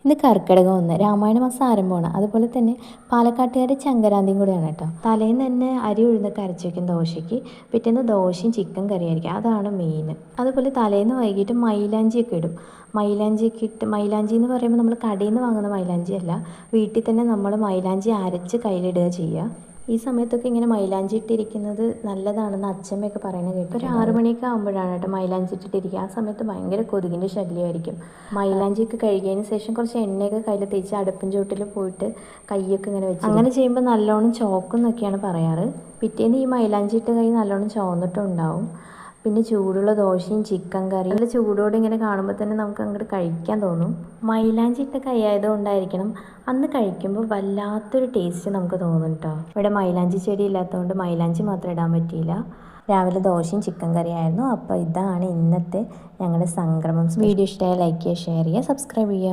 ഇന്ന് കർക്കിടകം 1 രാമായണ മാസം ആരംഭമാണ്. അതുപോലെ തന്നെ പാലക്കാട്ടുകാരുടെ ചങ്കരാന്തിയും കൂടിയാണ് കേട്ടോ. തലേന്ന് തന്നെ അരി ഉഴുന്നൊക്കെ അരച്ച് വയ്ക്കും ദോശയ്ക്ക്. പിറ്റേന്ന് ദോശയും ചിക്കൻ കറിയായിരിക്കും, അതാണ് മെയിൻ. അതുപോലെ തലേന്ന് വൈകിട്ട് മൈലാഞ്ചിയൊക്കെ ഇടും. മൈലാഞ്ചിയൊക്കെ ഇട്ട്, മൈലാഞ്ചി എന്ന് പറയുമ്പോൾ നമ്മൾ കടയിൽ നിന്ന് വാങ്ങുന്ന മൈലാഞ്ചി അല്ല, വീട്ടിൽ തന്നെ നമ്മൾ മൈലാഞ്ചി അരച്ച് കയ്യിലിടുക ചെയ്യുക. ഈ സമയത്തൊക്കെ ഇങ്ങനെ മൈലാഞ്ചി ഇട്ടിരിക്കുന്നത് നല്ലതാണെന്ന് അച്ഛമ്മയൊക്കെ പറയുന്നത് കേട്ടു. ഒരു 6 മണിയൊക്കെ ആകുമ്പോഴാണ് കേട്ടോ മൈലാഞ്ചി ഇട്ടിട്ടിരിക്കുക. ആ സമയത്ത് ഭയങ്കര കൊതുകിൻ്റെ ശല്യമായിരിക്കും. മൈലാഞ്ചിയൊക്കെ കഴുകിയതിന് ശേഷം കുറച്ച് എണ്ണയൊക്കെ കയ്യിൽ തേച്ച് അടുപ്പിൻ ചുവട്ടിൽ പോയിട്ട് കൈയൊക്കെ ഇങ്ങനെ വെച്ച് അങ്ങനെ ചെയ്യുമ്പോൾ നല്ലോണം ചോക്കുന്നൊക്കെയാണ് പറയാറ്. പിറ്റേന്ന് ഈ മൈലാഞ്ചി ഇട്ട കൈ നല്ലോണം ചോന്നിട്ടും ഉണ്ടാവും. പിന്നെ ചൂടുള്ള ദോശയും ചിക്കൻ കറിയും നല്ല ചൂടോടെ ഇങ്ങനെ കാണുമ്പോൾ തന്നെ നമുക്ക് അങ്ങോട്ട് കഴിക്കാൻ തോന്നും. മൈലാഞ്ചി ഇട്ട കൈ ആയതുകൊണ്ടായിരിക്കണം അന്ന് കഴിക്കുമ്പോൾ വല്ലാത്തൊരു ടേസ്റ്റ് നമുക്ക് തോന്നും കേട്ടോ. ഇവിടെ മൈലാഞ്ചി ചെടി ഇല്ലാത്തതുകൊണ്ട് മൈലാഞ്ചി മാത്രം ഇടാൻ പറ്റിയില്ല. രാവിലെ ദോശയും ചിക്കൻ കറിയായിരുന്നു. അപ്പോൾ ഇതാണ് ഇന്നത്തെ ഞങ്ങളുടെ സംക്രമം. വീഡിയോ ഇഷ്ടമായ ലൈക്ക് ചെയ്യുക, ഷെയർ ചെയ്യുക, സബ്സ്ക്രൈബ് ചെയ്യുക.